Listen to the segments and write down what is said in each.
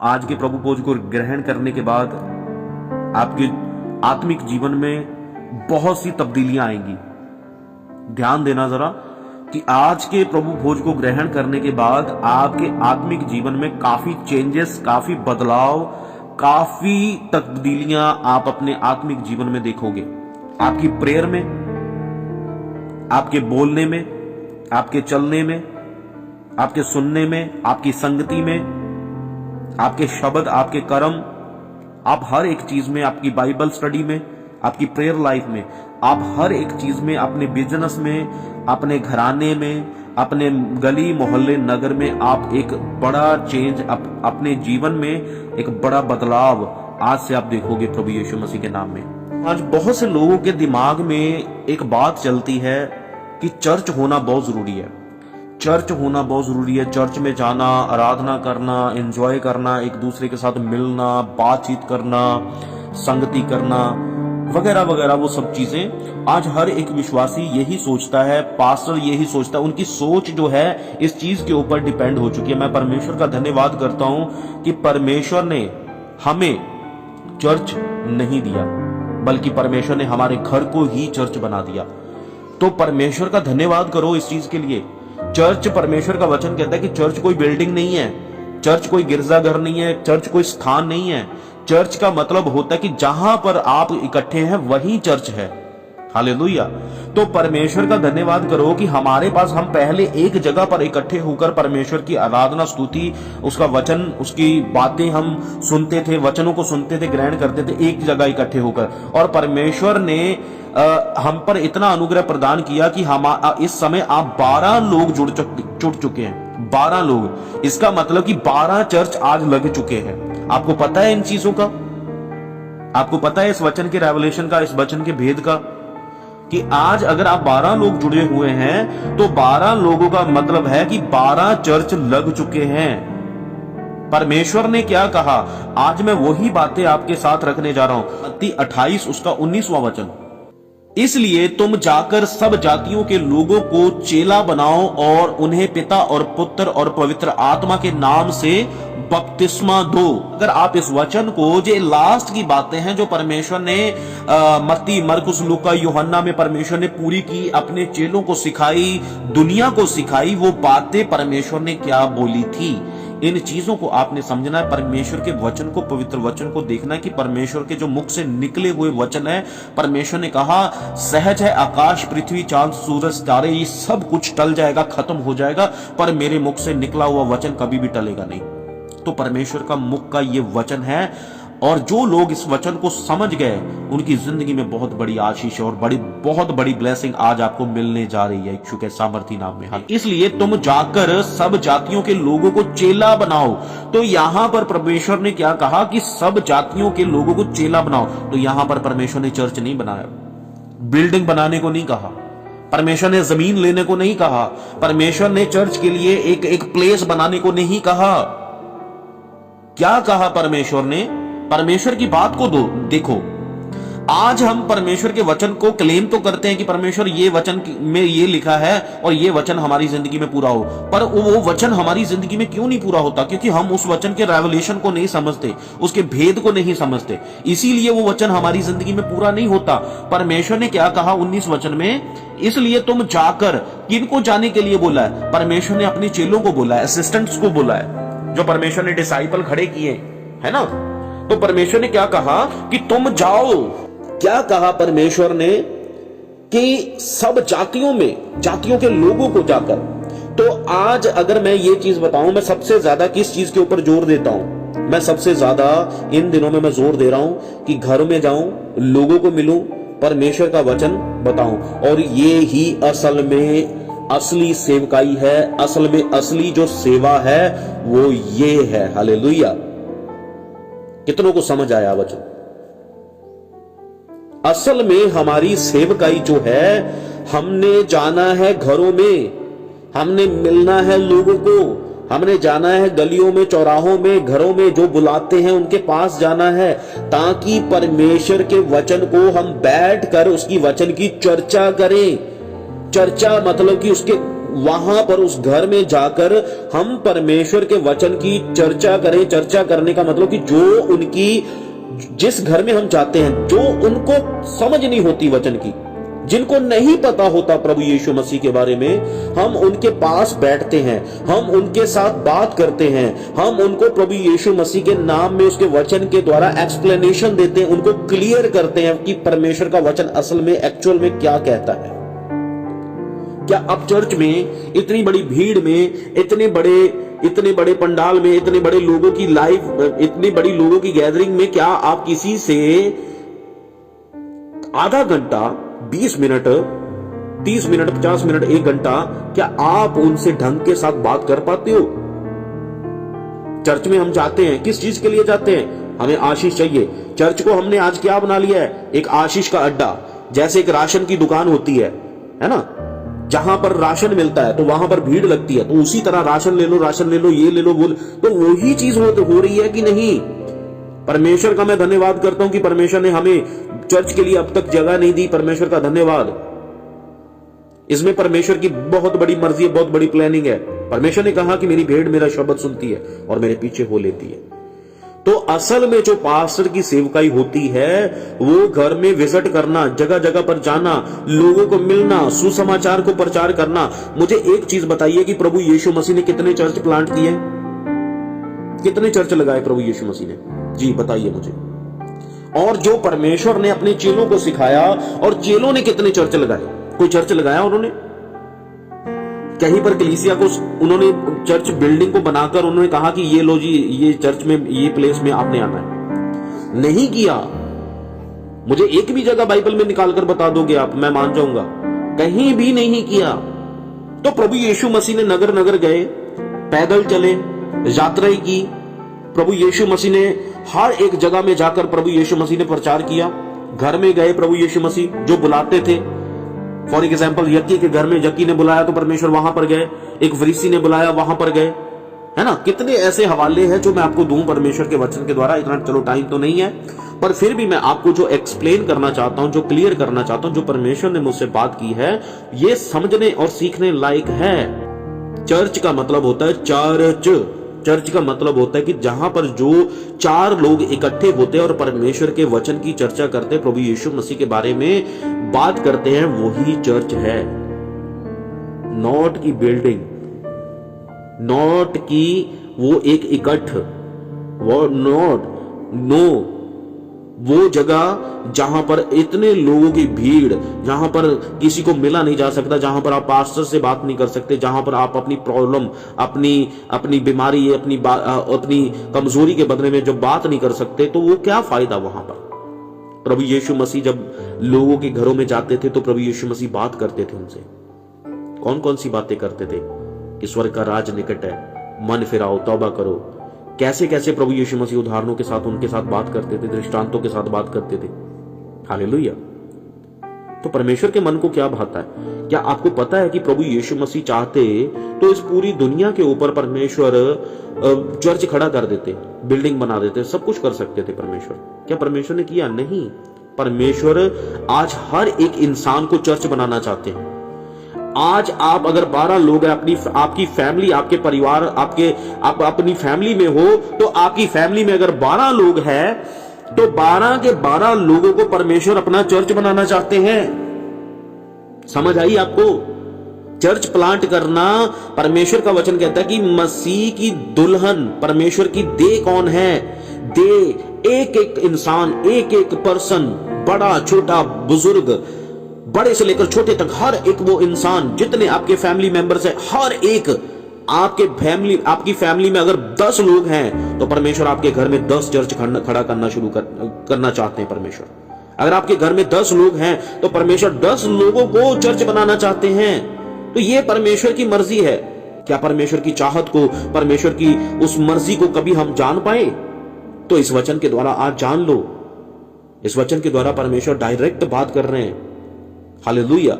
आज के प्रभु भोज को ग्रहण करने के बाद आपके आत्मिक जीवन में बहुत सी तब्दीलियां आएंगी। ध्यान देना जरा कि आज के प्रभु भोज को ग्रहण करने के बाद आपके आत्मिक जीवन में काफी चेंजेस, काफी बदलाव, काफी तब्दीलियां आप अपने आत्मिक जीवन में देखोगे। आपकी प्रेयर में, आपके बोलने में, आपके चलने में, आपके सुनने में, आपकी संगति में, आपके शब्द, आपके कर्म, आप हर एक चीज में, आपकी बाइबल स्टडी में, आपकी प्रेयर लाइफ में, आप हर एक चीज में, अपने बिजनेस में, अपने घराने में, अपने गली मोहल्ले नगर में आप एक बड़ा चेंज, अपने जीवन में एक बड़ा बदलाव आज से आप देखोगे प्रभु यीशु मसीह के नाम में। आज बहुत से लोगों के दिमाग में एक बात चलती है कि चर्च होना बहुत जरूरी है। चर्च होना बहुत जरूरी है। चर्च में जाना, आराधना करना, एंजॉय करना, एक दूसरे के साथ मिलना, बातचीत करना, संगति करना वगैरह वगैरह, वो सब चीजें आज हर एक विश्वासी यही सोचता है, पास्टर यही सोचता है। उनकी सोच जो है इस चीज के ऊपर डिपेंड हो चुकी है। मैं परमेश्वर का धन्यवाद करता हूं कि परमेश्वर ने हमें चर्च नहीं दिया, बल्कि परमेश्वर ने हमारे घर को ही चर्च बना दिया। तो परमेश्वर का धन्यवाद करो इस चीज के लिए। चर्च, परमेश्वर का वचन कहता है कि चर्च कोई बिल्डिंग नहीं है, चर्च कोई गिरजाघर नहीं है, चर्च कोई स्थान नहीं है। चर्च का मतलब होता है कि जहां पर आप इकट्ठे हैं वही चर्च है। हालेलुया। तो परमेश्वर का धन्यवाद करो कि हमारे पास, हम पहले एक जगह पर इकट्ठे होकर परमेश्वर की आराधना, स्तुति, उसका वचन, उसकी बातें हम सुनते थे, वचनों को सुनते थे, ग्रहण करते थे एक जगह इकट्ठे होकर। और परमेश्वर ने हम पर इतना अनुग्रह प्रदान किया कि हम इस समय आप 12 लोग जुड़ चुके हैं। 12 लोग, इसका मतलब कि 12 चर्च आज लग चुके हैं। आपको पता है इन चीजों का? आपको पता है इस वचन के रेवलेशन का, इस वचन के भेद का, कि आज अगर आप 12 लोग जुड़े हुए हैं तो 12 लोगों का मतलब है कि 12 चर्च लग चुके हैं। परमेश्वर ने क्या कहा, आज मैं वही बातें आपके साथ रखने जा रहा हूं। मत्ती 28 उसका 19वां वचन, इसलिए तुम जाकर सब जातियों के लोगों को चेला बनाओ और उन्हें पिता और पुत्र और पवित्र आत्मा के नाम से बपतिस्मा दो। अगर आप इस वचन को, जो लास्ट की बातें हैं जो परमेश्वर ने मत्ती, मरकुस, लूका, यूहन्ना में परमेश्वर ने पूरी की, अपने चेलों को सिखाई, दुनिया को सिखाई, वो बातें परमेश्वर ने क्या बोली थी, इन चीजों को आपने समझना है। परमेश्वर के वचन को, पवित्र वचन को देखना है कि परमेश्वर के जो मुख से निकले हुए वचन है। परमेश्वर ने कहा सहज है आकाश, पृथ्वी, चांद, सूरज, तारे, ये सब कुछ टल जाएगा, खत्म हो जाएगा, पर मेरे मुख से निकला हुआ वचन कभी भी टलेगा नहीं। तो परमेश्वर का मुख का ये वचन है, और जो लोग इस वचन को समझ गए उनकी जिंदगी में बहुत बड़ी आशीष और बहुत बड़ी ब्लेसिंग आज आपको मिलने जा रही है यीशु के सामर्थी नाम में। इसलिए तुम जाकर सब जातियों के लोगों को चेला बनाओ। तो यहां पर परमेश्वर ने क्या कहा कि सब जातियों के लोगों को चेला बनाओ। तो यहां पर परमेश्वर ने चर्च नहीं बनाया, बिल्डिंग बनाने को नहीं कहा, परमेश्वर ने जमीन लेने को नहीं कहा, परमेश्वर ने चर्च के लिए एक प्लेस बनाने को नहीं कहा। क्या कहा परमेश्वर ने? परमेश्वर की बात को देखो। आज हम परमेश्वर के वचन को क्लेम तो करते हैं कि परमेश्वर ये वचन में ये लिखा है और ये वचन हमारी जिंदगी में पूरा हो, पर वो वचन हमारी जिंदगी में क्यों नहीं पूरा होता? क्योंकि हम उस वचन के रेवलेशन को नहीं समझते, उसके भेद को नहीं समझते, इसीलिए वो वचन हमारी जिंदगी में पूरा नहीं होता। परमेश्वर ने क्या कहा 19 वचन में, इसलिए तुम जाकर, किनको जाने के लिए बोला है? परमेश्वर ने अपने चेलों को बोला है, असिस्टेंट्स को बोला है, जो परमेश्वर ने डिसाइपल खड़े किए, है ना। तो परमेश्वर ने क्या कहा कि तुम जाओ। क्या कहा परमेश्वर ने? कि सब जातियों में, जातियों के लोगों को जाकर। तो आज अगर मैं ये चीज बताऊं, मैं सबसे ज्यादा किस चीज के ऊपर जोर देता हूं? मैं सबसे ज्यादा इन दिनों में मैं जोर दे रहा हूं कि घर में जाऊं, लोगों को मिलूं, परमेश्वर का वचन बताऊं। और ये ही असल में असली सेवकाई है, असल में असली जो सेवा है वो ये है। हालेलुया। कितनों को समझ आया वचन? असल में हमारी सेवकाई जो है, हमने जाना है घरों में, हमने मिलना है लोगों को, हमने जाना है गलियों में, चौराहों में, घरों में, जो बुलाते हैं उनके पास जाना है, ताकि परमेश्वर के वचन को हम बैठकर उसकी वचन की चर्चा करें। चर्चा मतलब कि उसके वहां पर उस घर में जाकर हम परमेश्वर के वचन की चर्चा करें। चर्चा करने का मतलब कि जो उनकी, जिस घर में हम जाते हैं, जो उनको समझ नहीं होती वचन की, जिनको नहीं पता होता प्रभु यीशु मसीह के बारे में, हम उनके पास बैठते हैं, हम उनके साथ बात करते हैं, हम उनको प्रभु यीशु मसीह के नाम में उसके वचन के द्वारा एक्सप्लेनेशन देते हैं, उनको क्लियर करते हैं कि परमेश्वर का वचन असल में, एक्चुअल में क्या कहता है। क्या अब चर्च में इतनी बड़ी भीड़ में, इतने बड़े पंडाल में, इतने बड़े लोगों की लाइव, इतनी बड़ी लोगों की गैदरिंग में, क्या आप किसी से आधा घंटा, 20 मिनट, 30 मिनट, 50 मिनट, 1 घंटा, क्या आप उनसे ढंग के साथ बात कर पाते हो? चर्च में हम जाते हैं, किस चीज के लिए जाते हैं? हमें आशीष चाहिए। चर्च को हमने आज क्या बना लिया है? एक आशीष का अड्डा। जैसे एक राशन की दुकान होती है ना, जहां पर राशन मिलता है तो वहां पर भीड़ लगती है, तो उसी तरह राशन ले लो, राशन ले लो, ये ले लो, वो, तो वही चीज हो रही है कि नहीं? परमेश्वर का मैं धन्यवाद करता हूं कि परमेश्वर ने हमें चर्च के लिए अब तक जगह नहीं दी। परमेश्वर का धन्यवाद। इसमें परमेश्वर की बहुत बड़ी मर्जी है, बहुत बड़ी प्लानिंग है। परमेश्वर ने कहा कि मेरी भेड़ मेरा शब्द सुनती है और मेरे पीछे हो लेती है। तो असल में जो पास्टर की सेवकाई होती है, वो घर में विजिट करना, जगह जगह पर जाना, लोगों को मिलना, सुसमाचार को प्रचार करना। मुझे एक चीज बताइए कि प्रभु यीशु मसीह ने कितने चर्च प्लांट किए? कितने चर्च लगाए प्रभु यीशु मसीह ने? जी बताइए मुझे। और जो परमेश्वर ने अपने चेलों को सिखाया, और चेलों ने कितने चर्च लगाए? कोई चर्च लगाया उन्होंने? कहीं पर कलीसिया को उन्होंने चर्च बिल्डिंग को बनाकर उन्होंने कहा कि ये लो जी, ये चर्च में, ये प्लेस में आपने आना है? नहीं किया। मुझे एक भी जगह बाइबल में निकालकर बता दोगे आप, मैं मान जाऊंगा। कहीं भी नहीं किया। तो प्रभु यीशु मसीह ने नगर नगर गए, पैदल चले, यात्राएं की। प्रभु यीशु मसीह ने हर एक जगह में जाकर प्रभु यीशु मसीह ने प्रचार किया। घर में गए प्रभु यीशु मसीह, जो बुलाते थे। फॉर एग्जाम्पल, यक्की के घर में यक्की ने बुलाया तो परमेश्वर वहां पर गए, एक फरीसी ने बुलाया वहां पर गए, है ना। कितने ऐसे हवाले हैं जो मैं आपको दूं परमेश्वर के वचन के द्वारा। इतना चलो टाइम तो नहीं है, पर फिर भी मैं आपको जो एक्सप्लेन करना चाहता हूं, जो क्लियर करना चाहता हूं, जो परमेश्वर ने मुझसे बात की है, ये समझने और सीखने लायक है। चर्च का मतलब होता है चर्च। चर्च का मतलब होता है कि जहां पर जो 4 लोग इकट्ठे होते हैं और परमेश्वर के वचन की चर्चा करते हैं, प्रभु यीशु मसीह के बारे में बात करते हैं, वही चर्च है। नॉट की बिल्डिंग, नॉट की वो एक इकट्ठ, वो नॉट, नो, वो जगह जहां पर इतने लोगों की भीड़, जहां पर किसी को मिला नहीं जा सकता, जहां पर आप पास्टर से बात नहीं कर सकते, जहां पर आप अपनी प्रॉब्लम, अपनी बीमारी, अपनी कमजोरी के बदले में जब बात नहीं कर सकते, तो वो क्या फायदा वहां पर? प्रभु यीशु मसीह जब लोगों के घरों में जाते थे तो प्रभु यीशु मसीह बात करते थे उनसे। कौन कौन सी बातें करते थे? कि स्वर्ग का राज निकट है, मन फिराओ, तौबा करो। कैसे कैसे प्रभु यीशु मसीह उदाहरणों के साथ उनके साथ बात करते थे, दृष्टांतों के साथ बात करते थे। हालेलुया। तो परमेश्वर के मन को क्या भाता है? क्या आपको पता है कि प्रभु यीशु मसीह चाहते तो इस पूरी दुनिया के ऊपर परमेश्वर चर्च खड़ा कर देते, बिल्डिंग बना देते, सब कुछ कर सकते थे परमेश्वर। क्या परमेश्वर ने किया? नहीं। परमेश्वर आज हर एक इंसान को चर्च बनाना चाहते हैं। आज आप अगर 12 लोग हैं, आपकी फैमिली, आपके परिवार, आप अपनी फैमिली में हो, तो आपकी फैमिली में अगर 12 लोग हैं, तो 12 के 12 लोगों को परमेश्वर अपना चर्च बनाना चाहते हैं। समझ आई आपको? चर्च प्लांट करना, परमेश्वर का वचन कहता है कि मसीह की दुल्हन, परमेश्वर की दे कौन है? दे एक एक इंसान, एक एक पर्सन, बड़ा छोटा बुजुर्ग, बड़े से लेकर छोटे तक, हर एक वो इंसान, जितने आपके फैमिली मेंबर्स हैं, हर एक आपकी फैमिली में अगर 10 लोग हैं, तो परमेश्वर आपके घर में 10 चर्च खड़ा करना शुरू करना चाहते हैं परमेश्वर। अगर आपके घर में 10 लोग हैं, तो परमेश्वर 10 लोगों को चर्च बनाना चाहते हैं। तो ये परमेश्वर की मर्जी है। क्या परमेश्वर की चाहत को, परमेश्वर की उस मर्जी को कभी हम जान पाए? तो इस वचन के द्वारा आज जान लो। इस वचन के द्वारा परमेश्वर डायरेक्ट बात कर रहे हैं। हालेलुया।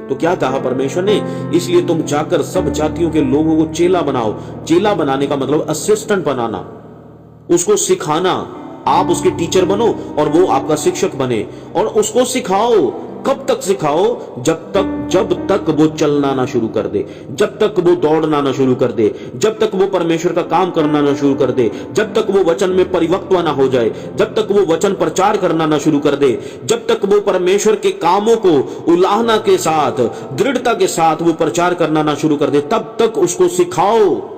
तो क्या कहा परमेश्वर ने? इसलिए तुम जाकर सब जातियों के लोगों को चेला बनाओ। चेला बनाने का मतलब असिस्टेंट बनाना, उसको सिखाना। आप उसके टीचर बनो और वो आपका शिक्षक बने, और उसको सिखाओ कब तक सिखाओ? जब तक वो चलना ना शुरू कर दे, जब तक वो दौड़ना ना शुरू कर दे, जब तक वो परमेश्वर का काम करना ना शुरू कर दे, जब तक वो वचन में परिपक्व ना हो जाए, जब तक वो वचन प्रचार करना ना शुरू कर दे, जब तक वो परमेश्वर के कामों को उलाहना के साथ, दृढ़ता के साथ वो प्रचार करना ना शुरू कर दे, तब तक उसको सिखाओ।